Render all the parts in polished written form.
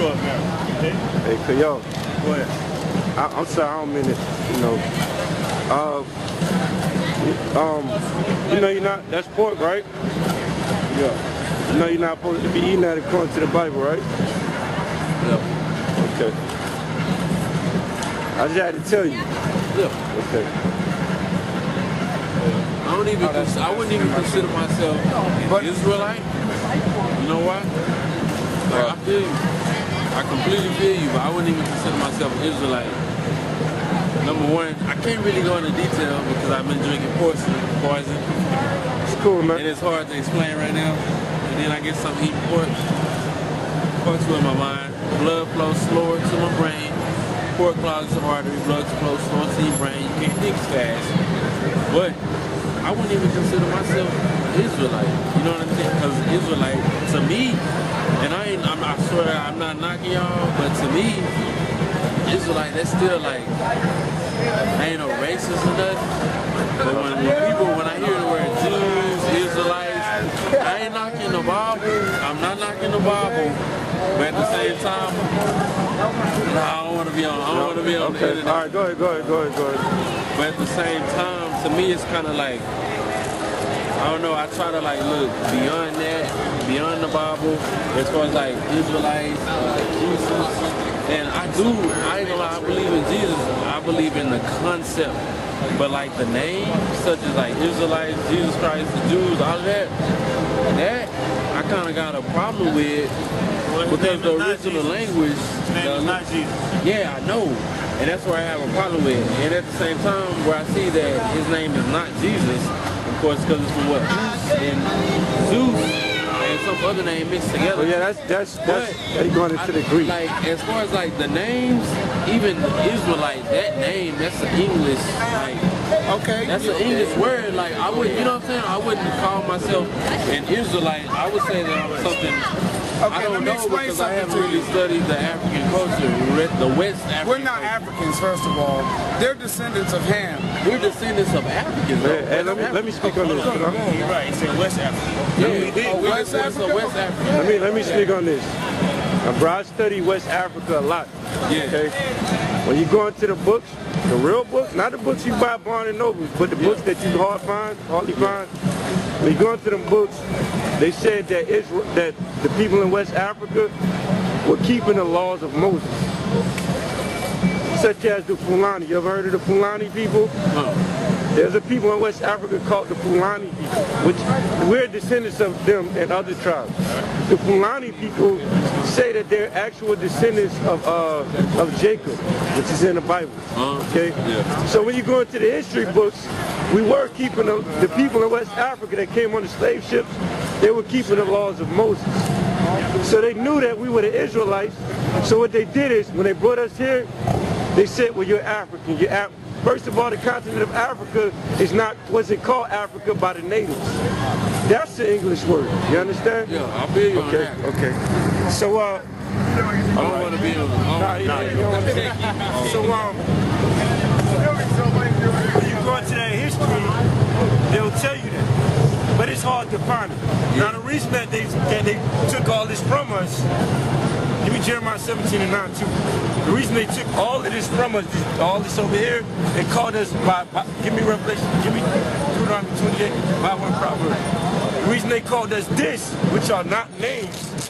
intro up now. Okay? Hey, yo. Go ahead. I'm sorry, I don't mean it, you know. You know you're not, that's pork, right? Yeah. You know you're not supposed to be eating that according to the Bible, right? Yeah. Okay. I just had to tell you. Yeah. Okay. I wouldn't even consider myself an Israelite. You know why? Like, I feel you. I completely feel you, but I wouldn't even consider myself an Israelite. Number one, I can't really go into detail because I've been drinking poison. It's cool, man. And it's hard to explain right now. And then I get something eating pork. Pork's with my mind. Blood flows slower to my brain. Pork clogs the artery. Blood flows slower to your brain. You can't think fast. But I wouldn't even consider myself Israelite. You know what I'm saying? Because Israelite, to me, and I swear I'm not knocking y'all, but to me, Israelite, that's still like, I ain't no racist or nothing. But when I hear the word Jews, Israelites, I ain't knocking the Bible. I'm not knocking the Bible. But at the same time, I don't want to be on the internet. All right, go ahead. But at the same time, to me, it's kind of like, I don't know, I try to like look beyond that, beyond the Bible, as far as like Israelites, Jesus. And I ain't gonna lie, I believe in Jesus. I believe in the concept. But like the name, such as like Israelites, Jesus Christ, the Jews, all of that I kind of got a problem with because the original language. His name is not Jesus. Yeah, I know. And that's where I have a problem with. And at the same time, where I see that his name is not Jesus, of course, because it's from what? Zeus and some other name mixed together. Well, yeah, that's going into the Greek. Like, as far as like the names, even Israelite, that name, that's an English, like, okay, that's an English word. Like, I would, you know what I'm saying? I wouldn't call myself an Israelite. I would say that I'm something. Okay, I don't know because I haven't really studied the African culture, the West African. We're not Africans, first of all. They're descendants of Ham. We're descendants of Africans. Hey, let me speak on this. You're right. He said West Africa. Yeah, West Africa. West Africa. Let me speak on this. Now, bro, I study West Africa a lot. Yeah. Okay. When you go into the books, the real books, not the books you buy at Barnes and Noble, but the books that you hardly find. When you go into them books, they said that that the people in West Africa were keeping the laws of Moses, such as the Fulani. You ever heard of the Fulani people? There's a people in West Africa called the Fulani people, which we're descendants of them and other tribes. The Fulani people say that they're actual descendants of Jacob, which is in the Bible. Okay? Yeah. So when you go into the history books, we were keeping the people in West Africa that came on the slave ships, they were keeping the laws of Moses. So they knew that we were the Israelites. So what they did is, when they brought us here, they said, well, you're African. First of all, the continent of Africa wasn't called Africa by the natives. That's the English word. You understand? Yeah, I feel you on that. Okay. So, I don't want to be on So, when you go into that history, they'll tell you that. But it's hard to find it. Now, the reason that they took all this from us, give me Jeremiah 17:9 too. The reason they took all of this from us, all this over here, and called us give me Revelation, give me Deuteronomy 28, by one proverb. The reason they called us this, which are not names,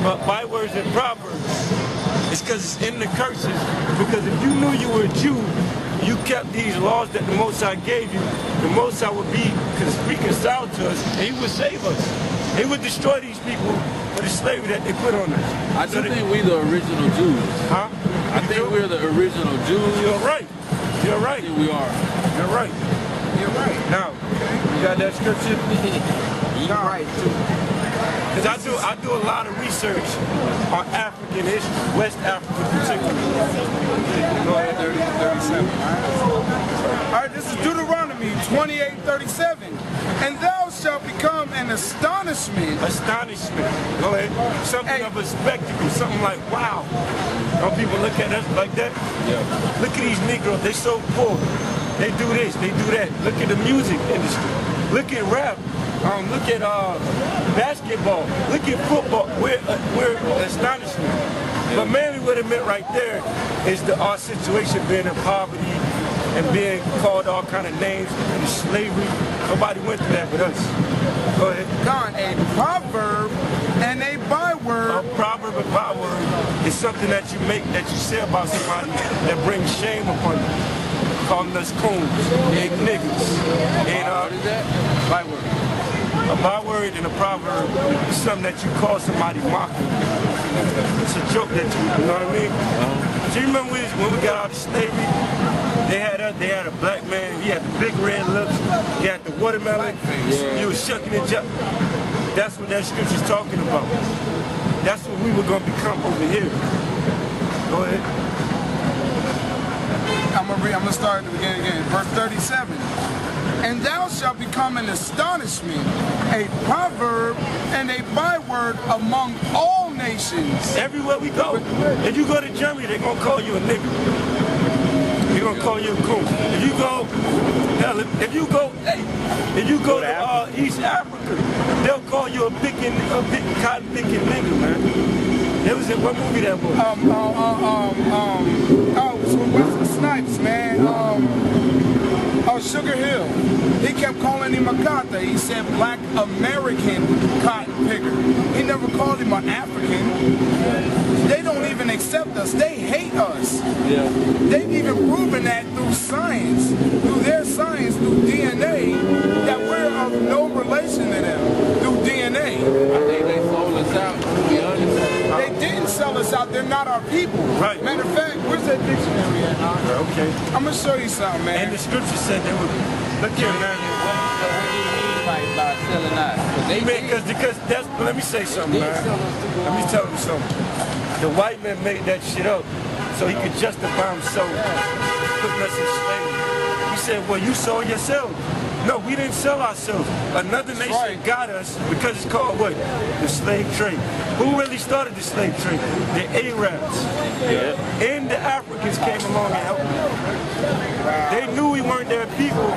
but bywords and proverbs, is because it's in the curses. Because if you knew you were a Jew, you kept these laws that the Most High gave you, the Most High would be reconciled to us, and He would save us. He would destroy these people for the slavery that they put on us. I do think we're the original Jews. Huh? I think we're the original Jews. You're right. You're right. I think we are. You're right. You're right. Now, you got that scripture? You're right, too. Because I do a lot of research on African history, West Africa particularly. Go ahead, 37. All right, this is Deuteronomy 28:37. And thou shalt become an astonishment. Astonishment. Go ahead. Something of a spectacle. Something like, wow. Don't people look at us like that? Yeah. Look at these Negroes. They so poor. They do this. They do that. Look at the music industry. Look at rap. Look at basketball. Look at football. We're astonishment. But mainly what it meant right there is our situation being in poverty and being called all kind of names and slavery. Nobody went through that with us. Go ahead. God, a proverb and a byword. A proverb and byword is something that you say about somebody that brings shame upon you. Calling us coons, big niggas. And What is that? byword. A byword and a proverb is something that you call somebody mocking. It's a joke that you know what I mean? Do you remember when we got out of slavery? They had a black man, he had the big red lips, he had the watermelon, he was shucking and jumping. That's what that scripture's talking about. That's what we were going to become over here. Go ahead. I'm gonna start at the beginning again. Verse 37. And thou shalt become an astonishment, a proverb and a byword among all nations. Everywhere we go. If you go to Germany, they're going to call you a nigger. They're going to call you a coon. If you go to East Africa, they'll call you a big cotton picking nigga, man. There was in what movie that was? Wesley Snipes, man. Sugar Hill. He kept calling him a cotton. He said Black American cotton picker. He never called him an African. They don't even accept us. They hate us. Yeah. They've even proven that through science, through their science, through DNA, that we're of no relation to them through DNA. I think they sold us out, to be honest. They didn't sell us out. They're not our people. Right. Matter of fact, where's that dictionary at? Okay. I'm going to show you something, man. And the scripture said they would. Look here, man. By selling us. Because that's, let me say something, man. Let me tell you something. The white man made that shit up so he could justify himself putting us in slavery. He said, well, you sold yourself. No, we didn't sell ourselves. Another nation got us because it's called what? The slave trade. Who really started the slave trade? The Arabs. Yeah. And the Africans came along and helped them. They knew we weren't their people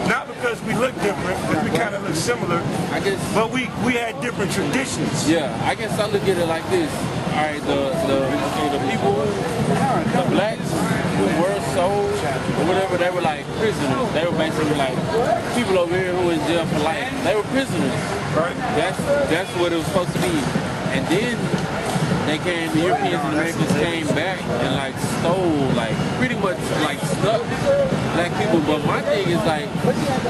not because we look different, because we kind of look similar, I guess, but we had different traditions. yeah, I guess I look at it like this. All right, the people, the blacks who were sold or whatever, they were like prisoners. They were basically like people over here who were in jail for life. They were prisoners. Right. That's what it was supposed to be. And then they came, the Europeans and Americans came back and like stole, like pretty much like snuck black people. But my thing is like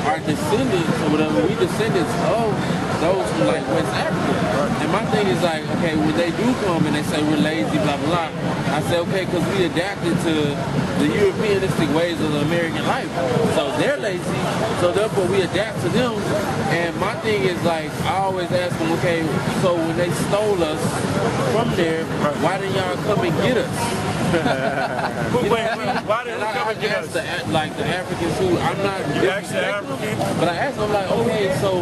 our descendants or whatever, we descendants of those from like West Africa. And my thing is like, okay, when they do come and they say we're lazy, blah, blah, blah, I say, okay, because we adapted to the Europeanistic ways of the American life. So they're lazy, so therefore we adapt to them. And my thing is like, I always ask them, okay, so when they stole us from there, why didn't y'all come and get us? Why didn't they come and get us? Like the Africans who, I'm not You asked the Africans? but I asked them like, okay, so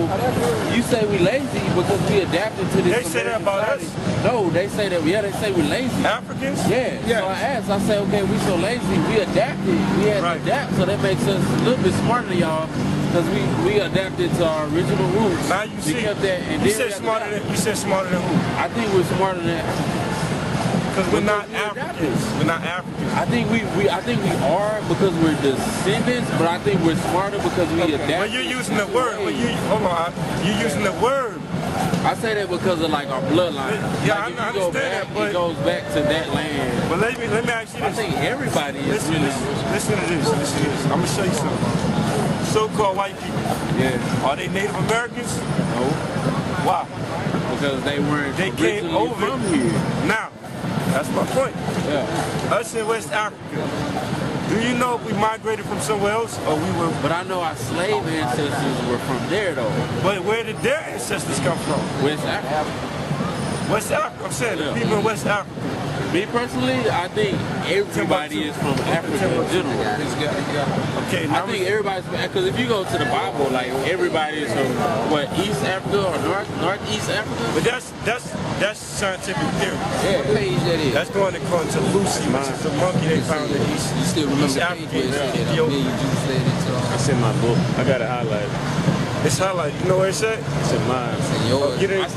you say we lazy because we adapted to this. They say that about us? No, they say that, yeah, they say we're lazy. Africans? Yeah. So I asked, I say, okay, we so lazy, we adapted. We had to adapt, so that makes us a little bit smarter than y'all. Because we adapted to our original roots. Now you see, kept that, and you then said smarter than who? I think we're smarter than Because we're not Africans. We're not Africans. I think we are because we're descendants, but I think we're smarter because we adapt. When you're using the word, you're using the word. I say that because of like our bloodline. Yeah, like I understand that, but it goes back to that land. But let me ask you this. I think everybody is listen to this. I'm gonna show you something. So-called white people. Yeah. Are they Native Americans? No. Why? Because they weren't. They came over from here. Now, that's my point. Yeah. Us in West Africa. Do you know if we migrated from somewhere else or we were? But I know our slave ancestors were from there though. But where did their ancestors come from? West Africa. West Africa. I'm saying the people in West Africa. Me personally, I think everybody is from Africa in general. Okay, I think everybody's, because if you go to the Bible, like everybody is from what, East Africa or Northeast Africa? But that's scientific theory. Yeah, what page that is? That's going according to Lucy, which is a monkey they found in East You still remember East the Africa. page where it said that a million Jews fled into It's in my book. I got it highlighted. It's highlighted. You know where it's at? It's in mine. It's in yours. Get it.